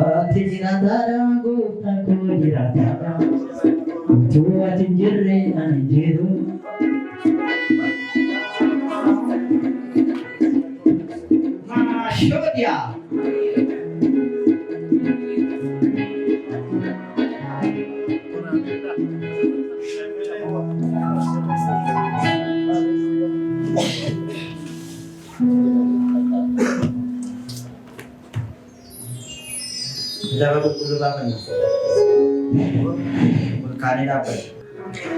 ati jiraataadha gooftaan koo jiraataadha utuu ati hin jirre ani hin jiru. Shodia. Dapat berbulu apa nih? Berkali dapat.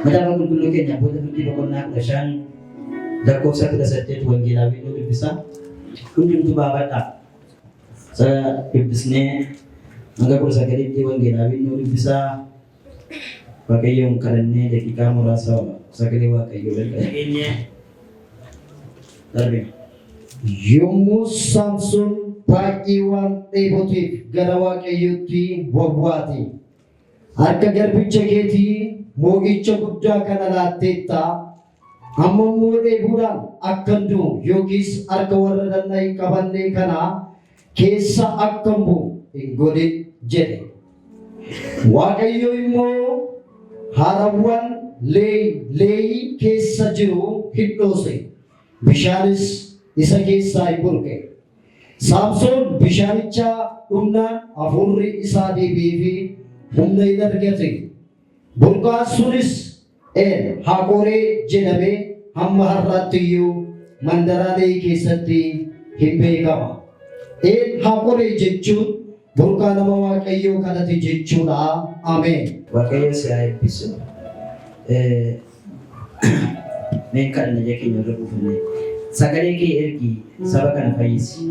Dapat berbulu kayaknya boleh berdiri pokoknya kesan. Dakok saya tidak setia tuan gila itu bisa. Kunjung tu bawa tak. Saya iblisnya enggak perlu sakit tuan gila itu bisa. Pakai yang karenanya jadi kamu rasa sakit pakai juga kayaknya. Tapi Yumus Samson Pakiwan Tebotif Garawa Kayuti Wabwati Harka garbicha keetii moogicha guddaa kana laatteetta amma muudhee buudhaan akkan du'u yookiis harka warra danna'ii qabannee kana keessa akkan bu'u hin godhin jedhe. Waaqayyo immoo harawwan leeyii keessa jiru hin dhoose bishaanis isa keessaa hin burqe. Saamsoon bishaanicha dhumnaan hafuurri isaa deebi'ee fi humna hin argate. Burqaan sunis haa qoree jedhamee hamma har'aatti iyyuu mandaraalee keessatti hin beekama. Haa qoree jechuun burqaa nama Waaqayyoo kadhate jechuudha. Ameen. Waaqayyo si haa eebbisu. Mee kadhanna jee keenya irra buufanne. Sagalee kee ergi saba kana fayyisi.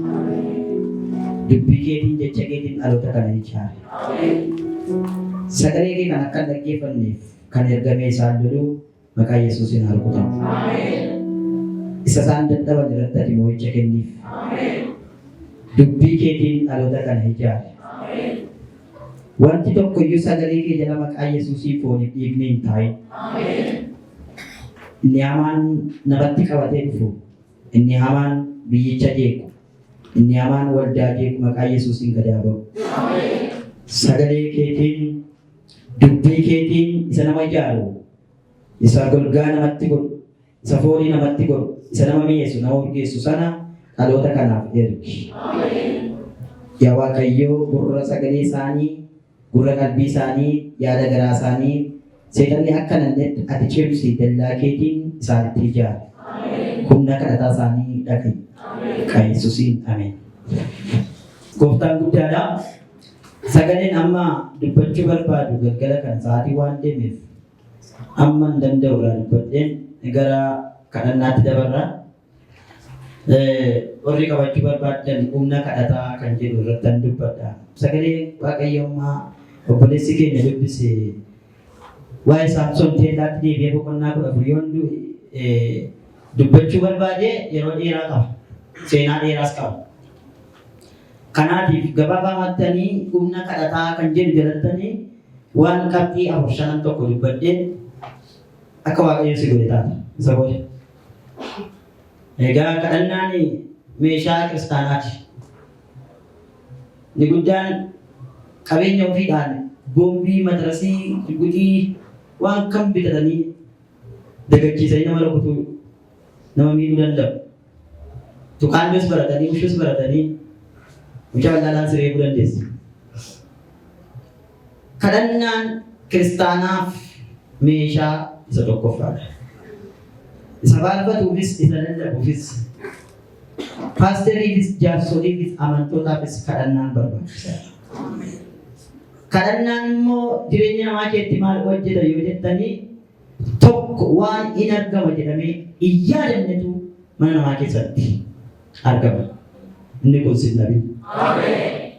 Dubbii keetiin jecha keetiin dhaloota kana ijaare. Sagalee kee kan akka dhaggeeffanneef kan ergamee isaan loluu maqaa Yesuusiin haa rukutamu. Isa isaan dadhaban irratti ati moo'icha kenniif. Dubbii keetiin dhaloota kana ijaare. Wanti tokko iyyuu sagalee kee jala maqaa Yesuusii fooniif dhiigni hin taa'in. Inni hamaan namatti qabatee dhufu. Inni hamaan biyyicha jeequ. Inni hamaan waldaa jeequ maqaa Yesuusiin gad haa ba'u. Sagalee keetiin dubbii keetiin isa nama ijaaru, isa golgaa namatti godhu, isa foonii namatti godhu, isa nama mi'eessu, nama urgeessu sana dhaloota kanaaf ergi. Yaa Waaqayyoo gurra sagalee isaanii, gurra qalbii isaanii, yaada garaa isaanii seexanni akka nannetti ati cimsi dallaa keetiin isaanitti ijaare. Humna kadhataa isaanii dhaqe. Maqaa Yesuusiin ameen. Gooftaan guddaadha. Sagaleen amma dubbachuu barbaadu galgala kana sa'aatii waan deemeef amma hin danda'u irraa dubbadheen gara kadhannaatti dabarra. Warri qabachuu barbaadan humna kadhataa kan jedhu irratti dubbadha. Sagalee Waaqayyummaa obboleessi keenya dubbise waa'ee Saamsoon teellaatti deebi'ee boqonnaa 14 yoon dubbachuu barbaade yeroo dheeraa qaba. Seenaa dheeraas qaba. Kanaatiif gabaabaattanii humna kadhataa kan jedhu jalattanii waan qabxii 4-5 tokko dubbadheen akka Waaqayyo si godhe taata. Isa godhe. Egaa kadhannaan meeshaa kiristaanaati. Inni guddaan qabeenya ofiidhaan boombii, matarasii, guxii waan kam bitatanii dagachiisanii nama rukutuu nama miidhuu danda'u. Tuqaanjoos baratanii, bushuus baratanii mucaa bal'aadhaan siree eeguu dandeessu. Kadhannaan kiristaanaaf meeshaa isa tokkoffaadha. Isa faarfatuufis, isa lallabuufis, paasteriifis, jaarsoliifis, amantootaafis kadhannaan barbaachisaadha. Kadhannaan immoo jireenya namaa keessatti maal hojjeta yoo jettanii tokko waan hin argama jedhamee hin yaadamnetu mana namaa keessatti argama. Inni kun sinnabi. Ameen.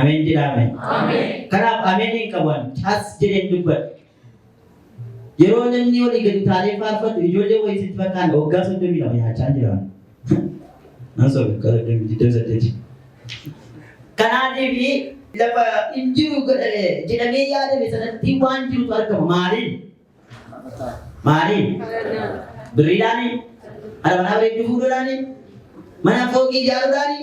Ameen jedhame. Ameen. Kanaaf ameen hin qaban as jedheen dubbadha. Yeroo namni olii gadi taalee faarfatu ijoollee wayisitti fakkaan waggaa 32 nyaachaa jiran. Nan sobe gara 28. Kanaatiif lafa hin jiru jedhamee yaadame sanatti waan jirutu argama. Maaliin? Maaliin? Birriidhaani? Mana bareedduu fuudhuudhaani? Mana fooqii ijaaruudhaani?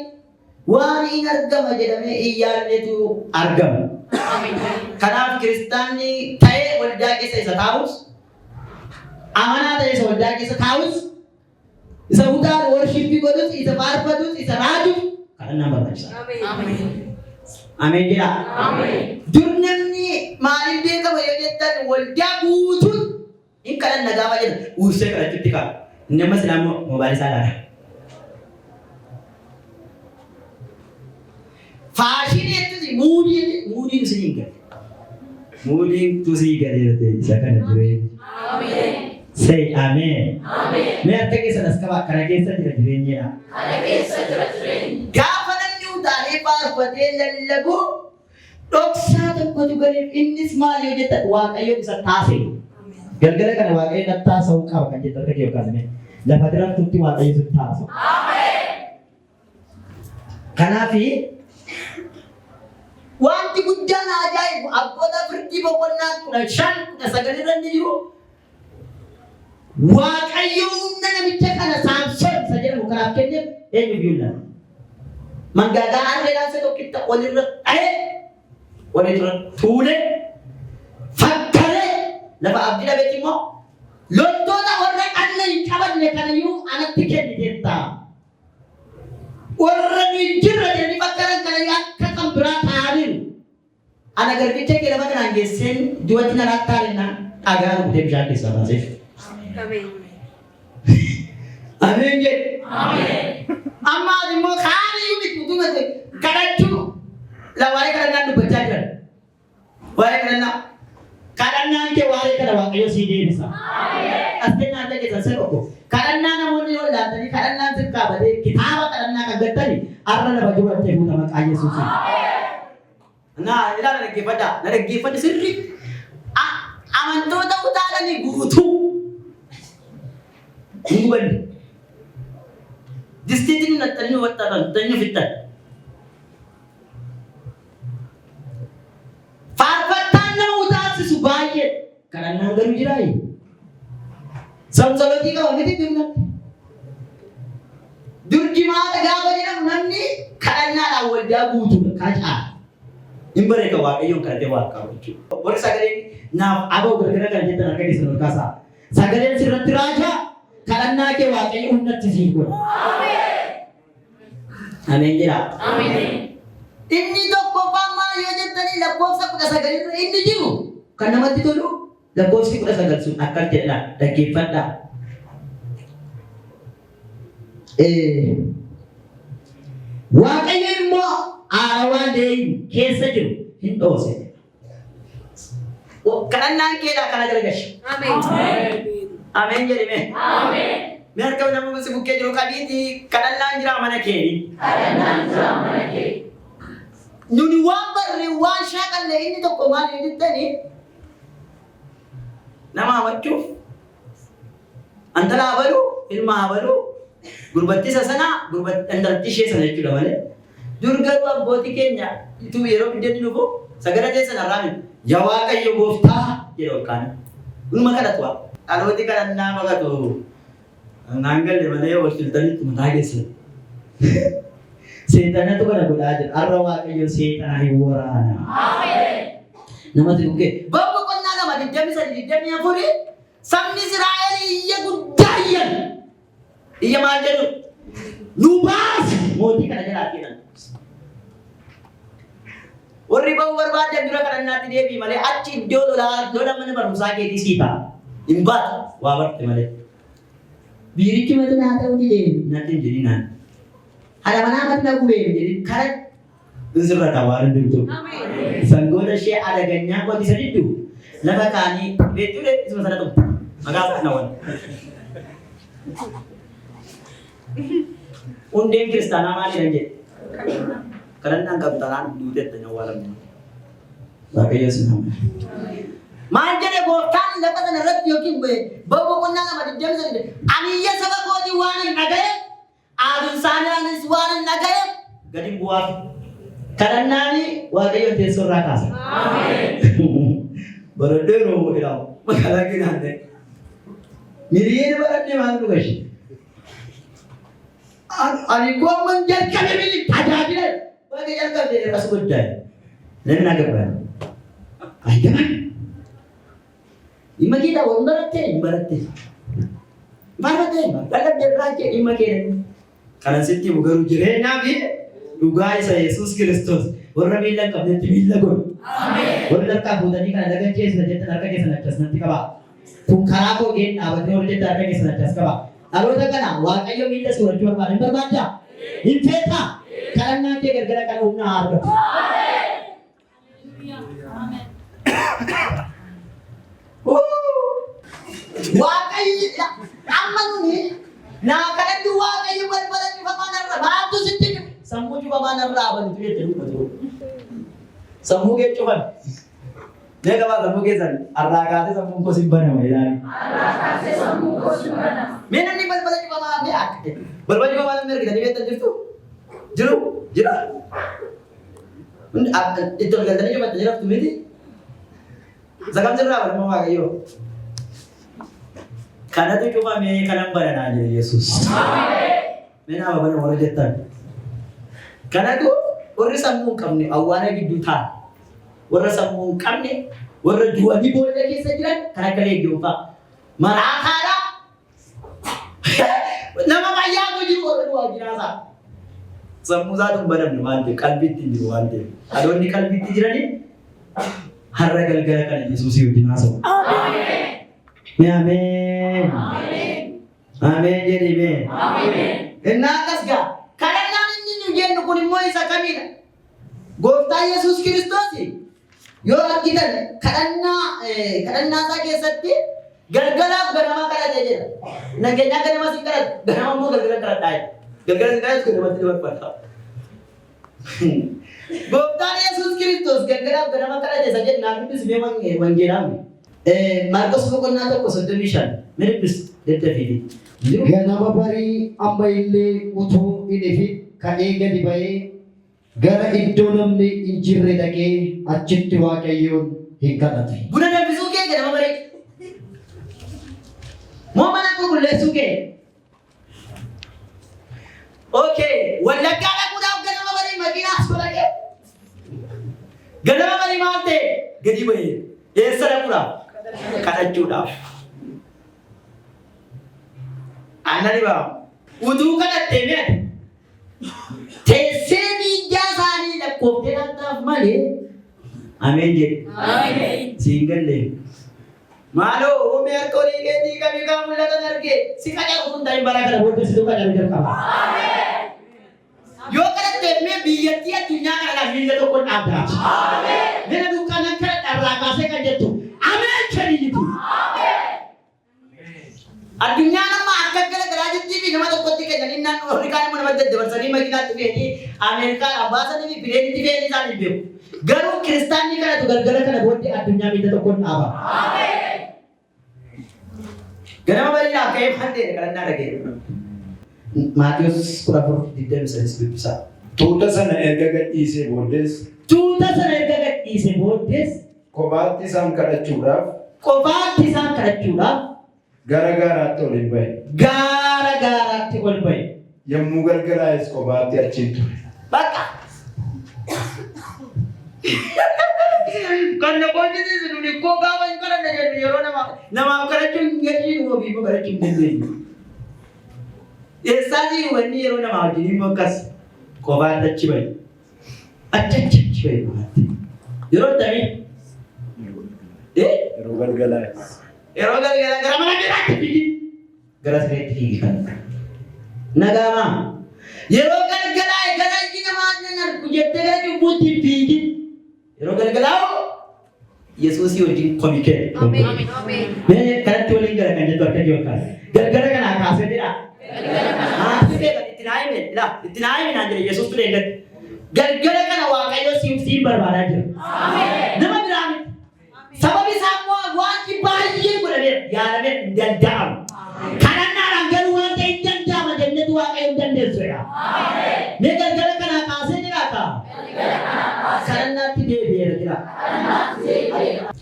waan hin argama jedhamee iyyaalletu argama. Kanaaf kiristaanni ta'ee waldaa keessa isa taa'us, amanaa ta'ee isa waldaa keessa taa'us, isa utaan worshipii godhus, isa faarfatus, isa raajus kadhannaan barbaachisaadha. Ameen jedhaa. Dur namni maaliif beekama yoo jettan waldaa guutuun hin kadhanna gaafa jedhu uwwisee kadhachuutti qaba. Inni amma silaa moobaayilii isaa laata. Faashinii jettusi muudiin isin hin galle. Muudiin tusii galee isa kana jireenya. Say amen. Mee harka keessan as qabaa kana keessa jira jireenyadha. Gaafa namni utaalee faarfatee lallabu dhoksaa tokkotu galeef innis maal yoo jettan Waaqayyoon isa taase. Galgala kana Waaqayyoon na taasa'uu qaba kan jettu harka kee kaasame. Lafa diraatutti Waaqayyoon isa taasa'u. Kanaafi wanti guddaan ajaa'ibu abboota firdii boqonnaa 15-19 irra ni jiru. Waaqayyoon humna namicha kana Saamsoon isa jedhamu kanaaf kenneef eenyuuf yuulla. Mangaagaa aanneedhaan isa tokkitti walirra dhahee walirra tuulee fakkaree lafa abdii dhabeetti immoo loltoota warra dhanna hin qabanne kanayyuu anatti kenniteetta. Warra nuyi jirra jedhanii fakkaran kanayyuu akka kan biraa taa'aniiru. Ana garbicha kee lafa kanaan geesseen duwwatti na rakkaarinaan dhagaa rukutee bishaan keessaa baaseef. Amen jedhe. Amma immoo kaaniyyuu miti utumate kadhachuu la waa'ee kadhannaan dubbachaa jiran. Waa'ee kadhannaan kee waa'ee kana Waaqayyo sii deebisa. Asteenyaan ta'e keessan sirra tokko. Kadhannaa namoonni yoo laatanii kadhannaan sirkaa badee kitaaba kadhannaa kan gattani har'a lafa dubattee fuuta maqaa Yesuusiin. Naa ilaala na dhaggeeffadha sirri. Amantoota utaalanii guutuu. Hingubanne. Distiitiin nattanii waxxatan, tanii fittan. Faarfattaan nama utaalchisu baay'ee kadhannaan garuu jiraayi. Samsalotii qaba miti dunnatti. Durjimaata gaafa jedhamu namni kadhannaadhaan waldaa guutuu kaacaa. Hin bareeka Waaqayyoon kadhatee waa qaba jechuudha. Warri sagaleen naaf aboo gargara kan jettan harka keessan ol kaasaa. Sagaleen sirratti raajaa kadhannaa kee Waaqayyo hundatti siif godha. Ameen jedhaa. Inni tokkoffaan maal yoo jettanii lakkoofsa 19 irra inni jiru kan namatti tolu lakkoofsi 19 sun akka jedha dhaggeeffadhaa. Waaqayyo immoo aarawaa deeyin keessa jiru hin dhoose. Kadhannaan keedhaa kana gargashi. Ameen jedhame. Mee harka nama si bukkee jiru qabiiti kadhannaan jira mana keeni. Nuni waan barre waan shaaqalle inni tokko maal jettani nama amachuuf antala abalu ilma abalu gurbattisa sana intalatti ishee sana jechuudha malee dur garuu abbootii keenya ituu yeroo biddeetti dhufu sagada keessa narraan yaa Waaqayyo gooftaa jedhu olkaan dhuma kadhatu dhalooti kadhannaa maqatu naangalle malee walfiltanitti mataa keessa seexanatu kana godhaa jira har'a Waaqayyo seexana hin waraana. Namatti bukkee bakka qonnaa lama 23-24 sabni Israa'el iyya guddaa iyya maal jedhu nu baasi mootii kana jalaa kennan. Warri ba'uu barbaadan dura kadhannaatti deebii malee achi iddoo lola mana barumsaa keetii sii ta'a. Hin baatu waa barte malee. Biirichi mata naa ta'uu ni deebi natti hin jedhinaan. Ada mana mati na gube jadi karet insirra tawarin dulu. Sanggoda she ada ganyak kok bisa itu. Lama kani itu deh cuma sana tuh. Agak nawan. Undang Kristen nama ni aja. Karena anggap talan dudet tanya walam. Bagai Yesus nama. Manja deh bokan dapat narat yokin be. Bawa kona nama di jam sana. Aniya sabab kau diwanin ada. Adun sana niswan nagaya gadi buat kadannani Waaqayyo teessurraa kaasa. Baradheeroo jedhamu magaalaa keenyaatti miliyoona baradhee maal dhugashi Ani gua menjalkan ini tajajil. Bagi jalkan dia rasa bedai. Lain nak apa? Jangan. Ima kita ibaratnya. Dalam dia raja ima kita. Karena setiap bukan ujurnya nabi. Dugai saya Yesus Kristus. Orang bilang kau nanti bilang kau. Amin. Orang tak kau tadi kan ada kes nanti tak ada kes nanti kau. Tungkara kau gen awak ni orang tak ada kes nanti kau. Alu tak kan awak ayo minta surat jual malam berbaca. Infeta. Karena nanti gara-gara kan umnar. Amin. Wakai aman ni. Nah kalau dua kayu berbalan juga mana raba tu sedikit. Semua juga mana raba itu dia terus. Semua ke cuman. Dia kata semua ke san. Allah kata semua ko simpan nama ya. Allah kata semua ko simpan. Mana ni berbalan juga mana dia. Berbalan juga mana mereka dia betul justru. Juru. Itu katanya cuma terjerat tu ni. Zakam jerah apa mau kayu. Karena tu cuma me kalam barana aja Yesus. Amin. Mena apa bana orang jetan. Karena tu orang sambung kami awana giduta. Orang sambung kami orang dua di boleh lagi sejalan karena kali jumpa. Marakara. Nama maya tu jadi orang dua jenazah. Sambung satu barang ni mandi kalbi tinggi mandi. Ada ni kalbi tinggi ni. Harga gara-gara kan Yesus itu jenazah. Amin. Amin. Amin jadi amin. Amin. Enakas ga. Karena ini nyen ko ni moy sa kamina. Gofta Yesus Kristus. Yo kita karena sa kesatti gargala garama kara deje. Nagenya kana masih kara garama mo gargala kara tay. Gargala kara ko mati berpata. Gofta Yesus Kristus gargala garama kara deje saja nabi bis memang wangeram. Marcos bukan nato ko submission. Mere bis dete fili. Ganama bari ambaille utu inefi kaega dibaye gara idonam ni injirre dage achitti waaqayyoon hinkadhate. Buna dambisu ke ganama bari. Mo mana ko kullesu ke. Okay, wallagga la kuda ganama bari makina asbala ke. Ganama bari malte gadi baye. Esara kuda. Kadhachuudhaaf annani ba utuu kadhattee meete teessee miijaa isaanii lakkoofte dhattaaf malee ameen jedhe siin galle maaloo uumee harka olii keetii kamii kaa mul'atan argee si qacaru kun ta'in bara kana booddee situ qacaru jalqaba yoo kadhattee mee biyyattii addunyaa kana miilla tokkoon dhaabdaati mina dukkanan kana dharraa kaasee kan jettu amen chariitu addunyaa nama akka garaajitti fi nama tokkotti kennan innaan Afrikaan nama badde dabarsanii makinaatti fe'anii Ameerikaan abbaasanii fi bireenitti fe'anii isaan hin beeku garuu kiristaanni kanatu galgala kana booddee addunyaa miilla tokkoon dhaaba ganama bal'aa akka eebbattee kadhannaa dhageera Maatiyus 14:23 bibbisa tuuta sana erga gadhiisee booddees kophaatti isaan kadhachuudhaaf gara gaaraatti ol hin bahe. Gara gaaraatti ol bahe. Yommuu galgalaa'es kophaatti achiin ture. Bakka. Kan namoonni sisulu koo gaafa hin kadhanne jennu yeroo namaaf kadhachuun hin gadhiinu ofii immoo kadhachuu hin dandeenyu. Eessaa jiru wanni yeroo namaa wajjin immoo akkas kophaatti achi bahe. Achi bahe. Yeroo tamii. Yeroo galgalaa'es. Yeroo galgala gara mana biraatti fiigi. Gara sireetti fiigi kan. Nagama. Yeroo galgalaa'e gara iji namaa nan argu jettee gara cubbuutti fiigi. Yeroo galgalaa'u Yesuusii wajjin komikee. Ameen. Mee kanatti waliin gara kan jettu akka jiru kan. Galgala kanaa kaasee jira. Haasifee kan itti naayime naan jedhe Yesuus ture eeggatti. Galgala kana Waaqayyo siif barbaadaa jira. Nama biraa miti. Sababi isaa waan baay'ee godhameera yaadamee hin danda'amu. Kadhannaadhaan garuu waan ta'e hin danda'ama jennetu Waaqayyo hin dandeessuudha. Mee galgala kanaa kaasee jiraata? Kadhannaatti deebi'eera jira.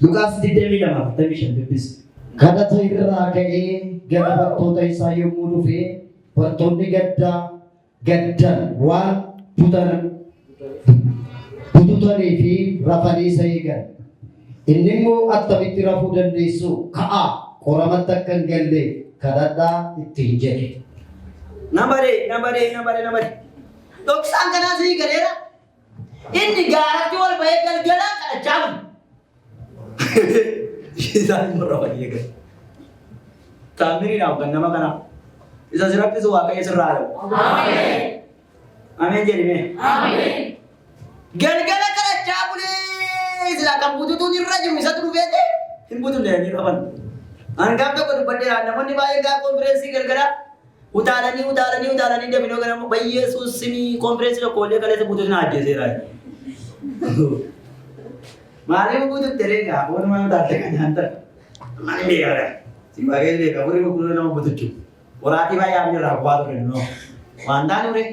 Luqaas 22:45 dubbisi. Kadhata irraa ka'ee gara bartoota isaa yommuu dhufe bartoonni gaddaa gaddan waan bututanii fi rafanii isa eegan. Inni immoo attamitti rafuu dandeessu ka'a qoramatti akka hin galle kadhadhaa ittiin jedhe. Namare. Dhoksaan kanaa sii galeera. Inni gaaratti wal bahee galgalaa kadhachaa bulu. Isaan morra walii eegan. Taamiriidhaaf kan nama kanaa. Isa sirrattisu Waaqayyo sirraa dhabu. Ameen. Ameen jedhime. Ameen. Galgala kadhachaa bulee sila kan bututuun irra jiru isatu dhufeete hin butullee qaban. Angaaf tokko dubbadheera namoonni baay'een gaa konfireensii galgala utaalanii deebinoo gara Yesuus simii konfireensii tokko illee kaleessa bututuun ajjeeseera. Maaliif bututte reegaa walumaa utaalte kan nyaatan maaliif beekara si Waaqayyo beeka furii qulqulluu nama butuchu waraatii baay'ee amni irraa bu'aa ture noo waan taane ure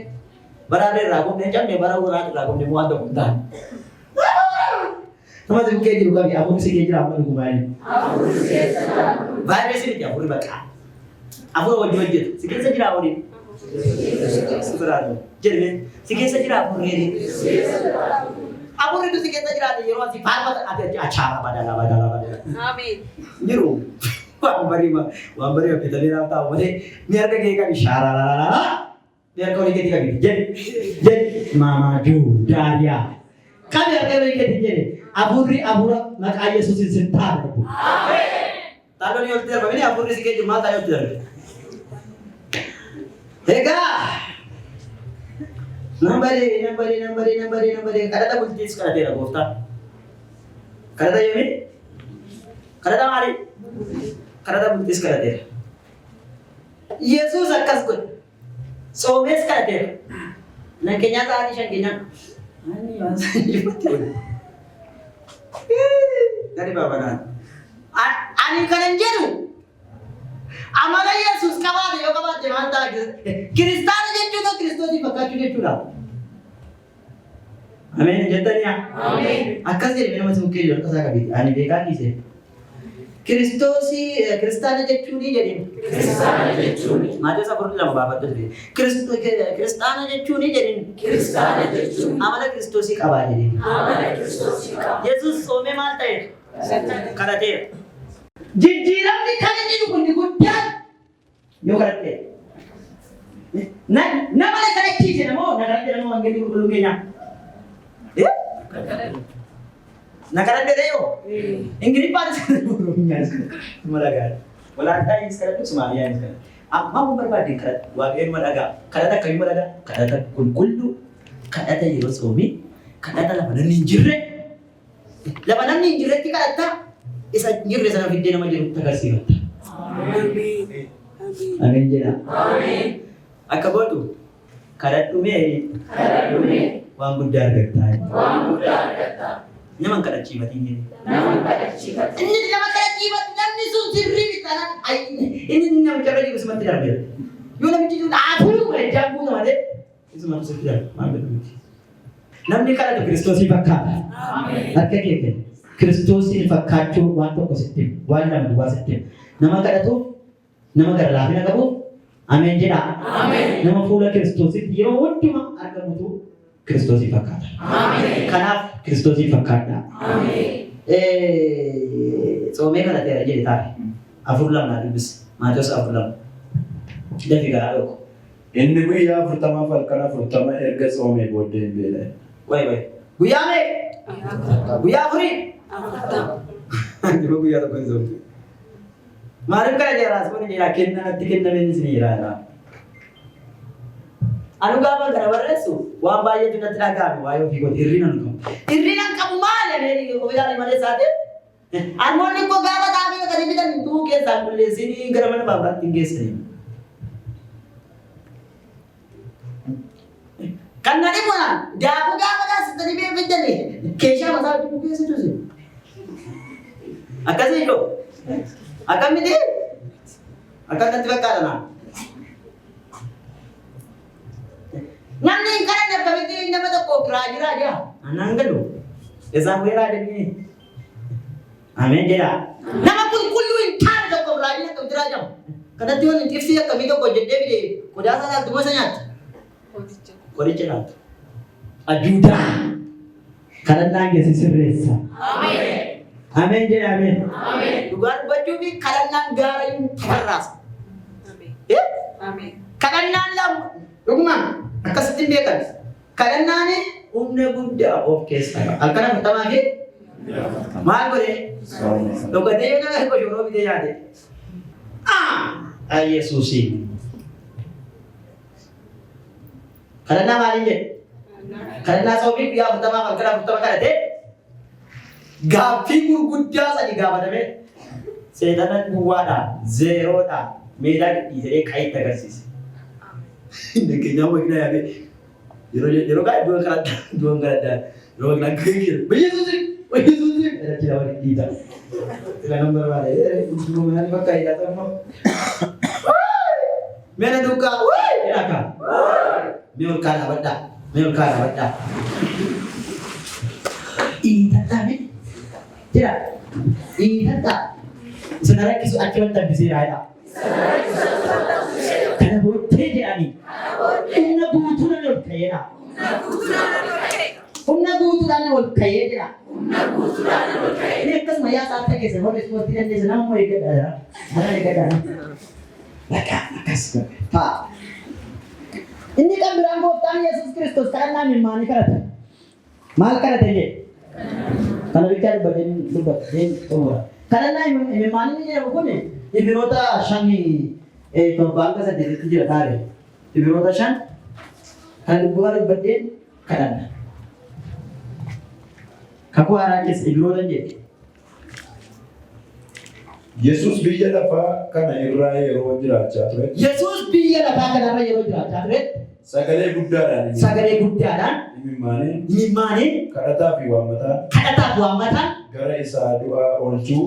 bara irraa gumne jamne bara waraatii irraa gumne waan tokko hin taane. Nama si bukkee jiru qabi afurii si kee jira amma dhugumaani. Baay'ee si miti afurii bakka afur wajji hojjetu si keessa jira afurii. Jedhame si keessa jira afurii. Afurii tu si keessa jiraate yeroo asii faarfata ati achaara badala. Ameen. Jiru waan barii hojjetanii naaf taa'u malee ni harka kee kan shaararara ni harka olii gadi qabi jedhe maamaa juu daariyaa kan harka olii gadi jedhe afurii afura maqaa Yesuusin sin taa'u. Ameen. Taalonni ol darbamanii afurii si kee jiru maal taa'ee ol darbe. Egaa Nambari kadhata bulchiis kadhateera gooftaa. Kadhata yoomii? Kadhata maali? Kadhata bulchiis kadhateera. Yesuus akkas godhe. Soomees kadhateera. Nan keenyaa sa'aatii 5 keenyaa. Ani waan sa'aatii jirti godhe. Gadi baabanaan. Ani kanan jedhu amala Yesuus qabaate yoo qabaate maal ta'a? Kiristaana jechuudha Kiristoosii fakkaachuu jechuudha. Ameen jettanii ameen. Akkas jedhee nama simukkee jiru akkasaa qabeeti. Ani beekaa dhiise. Kiristaana jechuuni jedheen. Kiristaana jechuuni. Maatiyoos 4:2 baafadhu ture. Kiristaana jechuuni jedheen. Kiristaana jechuuni. Amala Kiristoosii qabaa jedheen. Amala Kiristoosii qabaa. Yesuus soomee maal ta'e? Kadhateera. Jijjiiramni kan inni dhufu inni guddaan yoo kadhatte. Nama na kadhachiise namoo na kadhatte namoo wangeelli qulqulluu keenyaa. Nakaran deh yo. Ingrid pada sebelumnya malaga. Walanta ini sekarang tu Somalia ini sekarang. Amma mau berbagi karat. Wagen malaga. Karata kami malaga. Karata kulkuldu. Karata Yerosomi. Karata lapanan ninjire. Lapanan ninjire ti karata. Isa ninjire sana video nama jeruk tagasih. Amin. Amin jena. Amin. Akabar tu. Karat tu me. Karat tu me. Wang budar kata. Wang budar kata. Naman kadachibat ini. Naman kadachibat. Ini naman kadachibat. Namni sirri bitana. Ini naman cara juga semua tidak ada. Yo nabi itu aku jago nama deh. Itu semua tidak. Namni kada Kristus fakkat. Amin. Arka keke. Kristus fakkat tu wanto positif. Wana dua positif. Nama kada tu. Nama kada lafi na kabu. Amin jeda. Amin. Nama fulla Kristus itu yo ultima arka mutu. Kristus fakkat. Amin. Karena Kristus fakkat. Amin. Soalnya kan ada jadi tadi. Afurlam nanti bis. Matos afurlam. Dah fikir aku. Ini guyyaa pertama falkana pertama erga soome booddee hin beela'e. Wai. Guyyaa mee? Guyyaa afurii? Jiru guyyaa tokko hin soomne. Maaliif kana jeeraas kun jira kennatti kennameen isin jiraadha. Anu gaafa kana barreessu waan baay'eetu natti dhaga'ame waa'ee ofii gooti hirrina hin qabu. Hirrina hin qabu maali ofiidhaan malee isaati? Almoonni koo gaafa taa'anii kan bitan duu keessaa qulleessanii gara mana baaburaatti hin geessanii. Kan nadi mana? Daakuu gaafa taasisanii biyya fidanii keeshaa mataa dhibbu keessa tuusi. Akkasii jiru. Akkamiti? Akkamitti fakkaata naa? Namni kana akkamitti nama tokko raajira jira. Anaan galu. Isaan weeraa deemee. Ameen jedha. Nama qulqulluu hin taane tokko raajira akkamitti raajamu? Kanatti waan hin ibsi akkamii tokko jedhee fide qodaa sana altuma isa nyaata. qoricha laatu. Ajuudaa kadhannaan keessi sirreessa. Ameen jedha ameen. Dhugaa dubbachuu fi kadhannaan gaara hin tafarraasa. Kadhannaan lama dhugumaan akkasitti hin beekan. Kadhannaan humna guddaa of keessaa qaba. Halkan afurtamaa fi maal godhee? Dhokatee yoo nama koshoroo bitee yaade. Yesuusii. Kadhannaa maaliin jedhe? Kadhannaa sababii guyyaa afurtamaa halkan afurtama kadhatee gaaffii gurguddaa sadii gaafatamee seexana duwwaadhaan zeeroodhaan meedaa dhiisee qayitti agarsiise. Keenyaa wajjin yaabee yeroo baay'ee du'a kadhadhaa yeroo kadhadhaa keenyaa Yesuusii irratti nama dhiita. Sila nama barbaade dhugummaan bakka hidhata immoo meena duukaa jedhaka mee ol kaan abaddaa dhiitadhaame jira dhiitadhaa isa rakkisu achi wanta biseeraadha. Kana booddee jedhanii humna guutuudhaan ol ka'eedha. Humna guutuudhaan ol ka'ee jira. Ini akkasuma yaa saafta keessa warri ispoortii dandeessu nama moo eeggadha. Mana eeggadha. Bakka akkas ta'a. Inni kan biraan gooftaan Yesuus Kiristoos kadhannaa mimmaanii kadhata. Maal kadhate jedhe? Kana bichaa dubbateen xumura. Kadhannaa mimmaanii jedhamu kun Ibroota 5:7 jira taa'ee. Ibroota 5 kan dubbateen kadhanna. Kakuu haaraa keessa Ibroota jedhe. Yesuus biyya lafaa kana irraa yeroo jiraachaa ture. Yesuus biyya lafaa kana irra yeroo jiraachaa ture. Sagalee guddaadhaan imimmaaniin kadhataa fi waammataan gara isaa du'aa oolchuu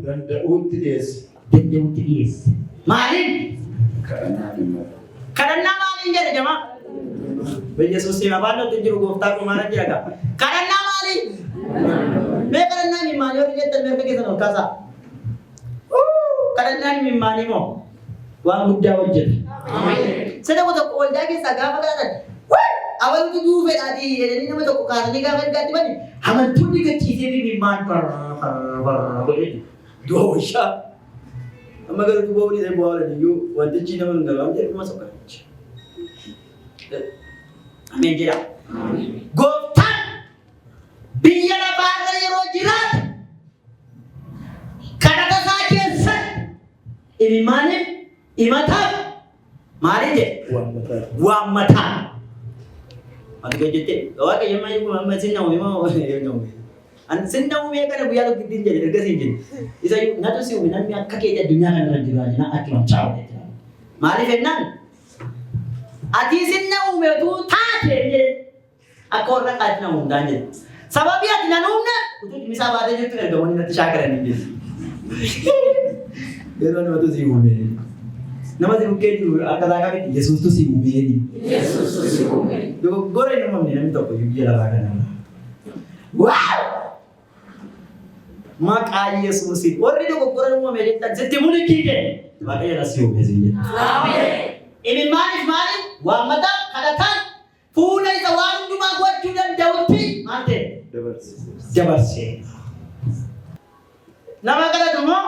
danda'uutti dhiyeesse. Maaliin? Kadhannaa maaliin jedhe jamaa? Yesuus afaan nuti jiru gooftaa kun maal jedha? Kadhannaa maaliin? Mee kadhannaa imimmaanii yoo jettan mee akka keessan ol kaasaa? Kadhannaan imimmaanii moo waan guddaa hojjeta. Sada tokko waldaa keessaa gaafa kadhatan amantii duufeedhaatii jedhanii nama tokko kaasanii gaafa ergaatti bani amantoonni gachiisee fi imimmaan godhe du'a oolchaa. Amma garuu du'a oolchee bu'aa waliin iyyuu wantichi nama hin gabaabne jedhuma sokkanichi. Ameen jedha. Gooftaan biyya lafaarra yeroo jiraatu kadhata isaa keessatti imimmaaniif himataaf maaliin jedhe? Waammataan. Mati kau jettee waaqayyo amma sinna uume moo sinna uume kana guyyaa tokko ittiin jedhe ergasii jedhe isa natu si uume namni akka keetti addunyaa kana irra jiru na akkuma chaa'u maaliif jennaan ati sinna uume utuu taate jedhe akka warra qaatti nama hundaan jedhe sababii ati nan uumne utuu dhimisaa baatee jirtu ergamoonni natti shaakaranii jedhe yeroo namatu si uume nama si bukkee jiru akka taa'aa Yesuustu si uumeeni. Dogoggora nama namni tokko biyya lafaa kana. Waaw! Maqaa Yesuusiin warri dogoggora uumame jettan sitti mul'ikite waaqayyo na si uume si jedhe. Imimmaaniif maaliif? Waammataan kadhataan fuula isa waan hundumaa gochuu danda'utti maal ta'e? Dabarsee. Nama kadhatu moo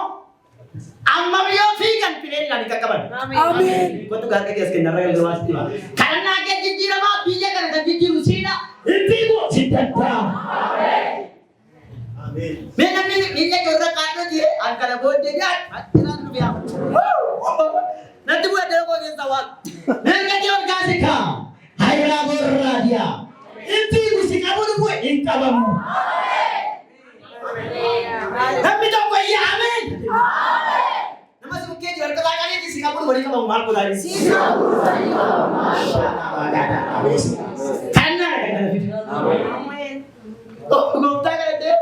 amma biyoo fiigan fileen lani kakkaban. Ameen. Kottu gaarga keessa kennarra galgalawaasitti hima. Kadhannaa kee jijjiiramaa biyya kana kan jijjiiru siidha. Hinfiigu si danda'a. Ameen. Mee namni biyya keerra qaadoo jire akkana booddee gaadha. Attiraan nu biyaa. Natti bu'ee dalagaa keessa waan. Mee gadi ol kaasi kaa. Hayilaa borraa diyaa. Hinfiigu si qabuun bu'e hin qabamu. Namni tokko iyyaa ameen. Nama si bukkee jiru harka laaqanii si qabuun walii qabamu maal godhanii? Si qabuun walii qabamu maal? Gooftaa kadhatee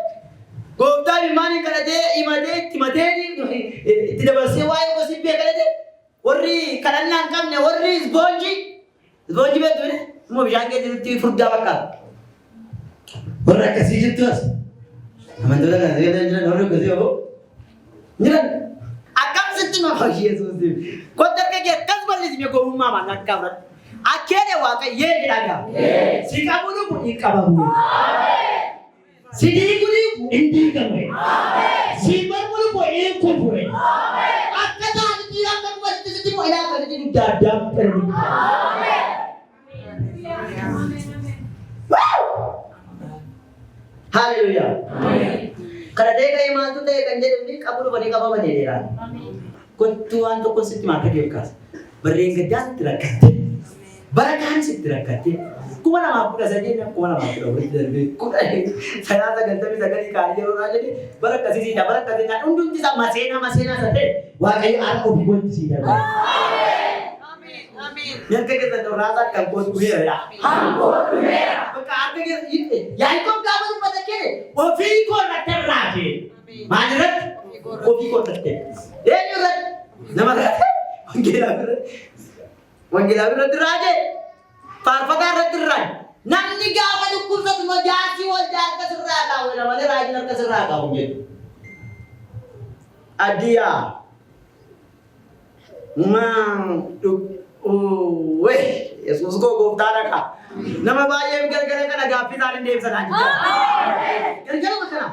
gooftaa imimmaanii kadhatee himatee itti dabarsee waa'ee kosii bee kadhatee warri kadhannaa hin qabne warri ispoonjii beektu immoo bishaan keessa furdaa fakkaata. Warra akkasii jirtu as. Amantoota kana seetan jiran warri akkasii obbo jiran akkam sitti nama Yesuusiif kotta kee akkas bal'isime gowwummaa maal akka fudhatu Akeede waaqayyee jedhaga. Si qabulu kun hin qabamu. Si diigulu hin diigamu. Si barbulu kun hin kufure. Akka taa'anii akka walitti sitti moo ilaa akka sitti daaddaa perni. Hallelujah. Kana deega imaantu ta'e kan jedhu qabulu bani qabamanii dheeraa. Kottu waan tokko sitti maaka deemkaas. Barreen gaddaan itti rakkatte. Barakaan sitti rakkatte. 2013 2014 darbee 1999 kaanii yeroo raajate barakkasiisiidha barakkasiidha hundumti isaa maseenaa sate waaqayyo harka ofii gochisiidha. Yang kita tahu rasa kan bos buaya. Maka apa kita? Yang kau kamu tu pada kene. Ofi ko rakter raje. Manrat ofi ko rakter. Jurat. Nama kata. Manggila berat raje. Parfada rakter raje. Namni gawa lukur satu majasi wal jar keseraka. Nama dia raje nak keseraka mungkin. Adia. Weh, Yesus ko gooftaadha ka. Nama baay'ee gargara kana gaaffii isaan hin deebisan jira. Gargara kana.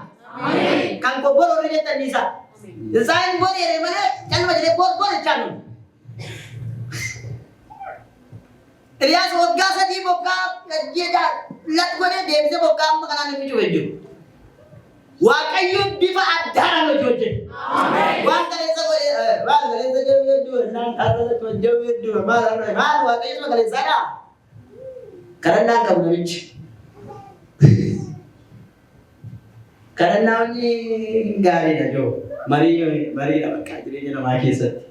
Kan ko boro jettan isa. Isaan bori malee calma jedhee bor chaanu. Eliyaas waggaa sadii bokkaa jedha lat godhee deebisee bokkaa amma kanaan inni jiru. Waaqayyo bifa addaadhaan hojii hojjete. Waan kaleessa godhee waan kaleessa jawweedduu naan dhaabbatatu jawweedduu maal waaqayyo sama kaleessaadha. Kadhannaan qabu namichi. Kadhannaan gaariidha joo. Mariidha bakka jireenya namaa keessatti.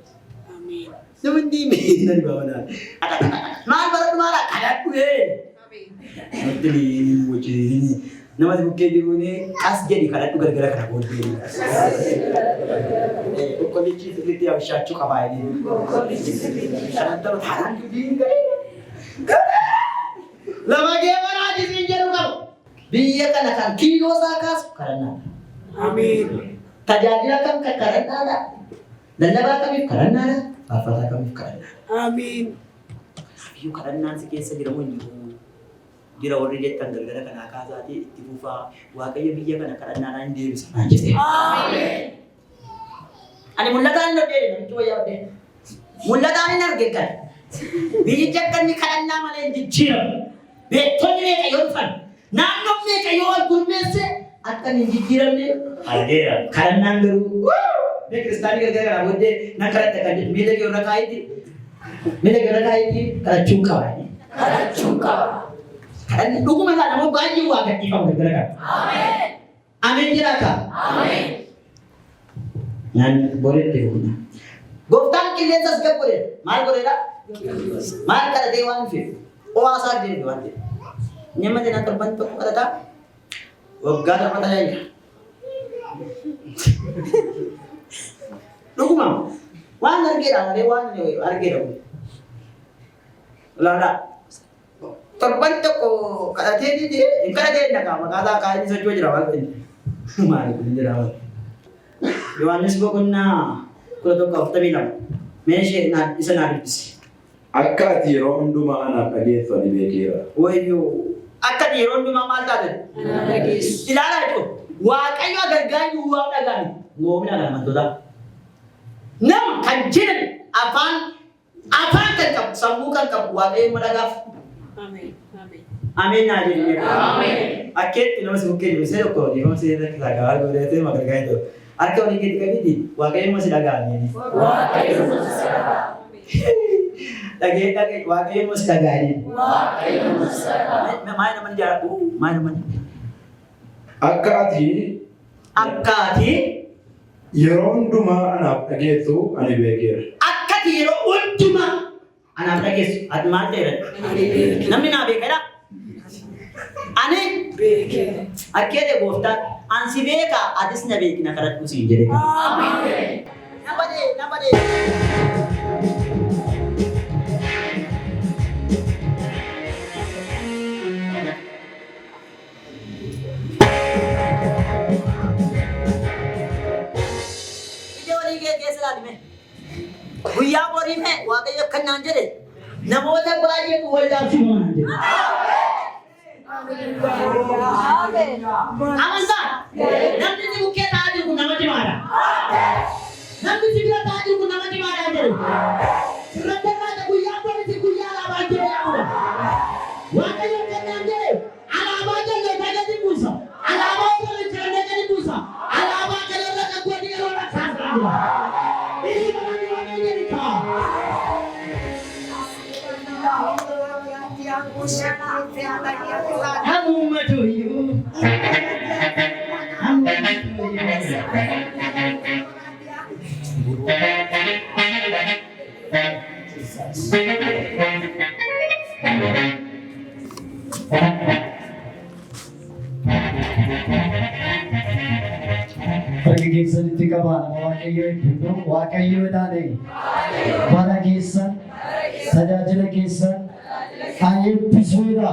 Namni miidhagina baawwanaa. Maal baradhu maala kadhadhu Nanti ni wajjin nama bukkee jiruun as jedhi kadhadhu gargara kana booddee. Qulqullichi sirriitti abishaachuu qabaa inni. Kanaan ta'u taanaan dubbiin lama geebaraa jisiin jedhu qabu. Biyya kana kan kiiloo isaa kaasu kadhannaadha. Amiin. Tajaajila kam kan kadhannaadha. Lallabaa kamiif kadhannaadha. Faarfataa kamiif kadhannaadha. Amiin. Biyyuu kadhannaan si keessa jiramu hin jiru. Jira warri jettan gargara kanaa kaasaati itti fufaa waaqayyo biyya kana kadhannaadhaan hin deebisa naan jedhe. Amiin. Ani mul'ataan hin argine namichi wayyaa hodhe. Mul'ataan hin arge kan. Biyyicha akka inni kadhannaa malee hin jijjiiramu. Beektonni meeqa yoo dhufan naannoon meeqa yoo wal gurmeesse akka hin jijjiiramne argeera. Kadhannaan garuu kiristaanii gargara kanaa booddee nan kadhadha kan jedhu miila kee irra kaa'itti kadhachuun qaba. Kadhachuun qaba. Kadhanni dhuguma isaa namoota baay'ee waa gadhiifamu gargara kana. Ameen. Ameen jiraata. Ameen. Nyaanni boreetti humna. Gooftaan qilleensas gad godheera. Maal godheera? Maal kadhatee waan fe'u? Oaasaa deemu waan ta'eef. Nyama jenna torban tokko kadhataa waggaa lama tajaajila. Dhuguma waan argeedha malee waan argeedha. Laadaa. Torban tokko kadhatee didee hin kadhatee hin dhagaa maqaasaa kaa'anii sochoo jira waan ta'eef. Maali kun jira waan. Yohaannis boqonnaa 11:42 meeshee isa naa dubbise. Akka ati yeroo hundumaa anaaf dhageessu ani beekeera. Wayyoo akka ati yeroo hundumaa maal taate? Anaaf dhageessu. Ilaalaa jechuun waaqayyo gargaaruu waan dhagaani moomina amantoota. Nama kan jiran afaan kan qabu sammuu kan qabu waaqayyo madagaaf. Ameen. Ameen naa jedhee. Ameen. Akkeetti nama si bukkee jiru see tokko dhiifama see irratti dhagaa godhatee magargaa hin ta'u. Harka walii keetti qabiti waaqayyo si dhagaanii. Waaqayyo si dhagaanii. Dhagee waaqayyo mos dhagaanii. Waaqayyo mos dhagaanii. Maal nama jaaratu maal nama. Akka ati yeroo hundumaa anaaf dhageessu ani beekeera. Akka ati yeroo hundumaa anaaf dhageessu ati maal ta'eera? Namni naa beekeera. Ani beekeera. Akkeedhe gooftaan ansi beeka atis na beekina kadhadhu siin jedhe. Ameen. Nabadee. Guyyaa borii mee waaqayyo akkanaan jedhe namoota baay'eetu waldaaf simaman jedhu. Amantaa namni si bukkee ta'aa jiru kun nama cimaadha. Namni si bira ta'aa jiru kun nama cimaadha jedhu. Sirratti irraa guyyaa boris guyyaa alaabaa jedhee yaa'udha. Waaqayyo kennaan jedhe alaabaa jallee tagati buusa. Alaabaa jallee jiranii gadi buusa. Alaabaa kanarra kan godhi yeroo rakkaasaa jira. Inni kanaan yoo jedhi ta'a. Pergi keessa itti qabaan waaqayyo iddoo waaqayyo dhaane bara keessa tajaajila keessa ayeebbisuudha.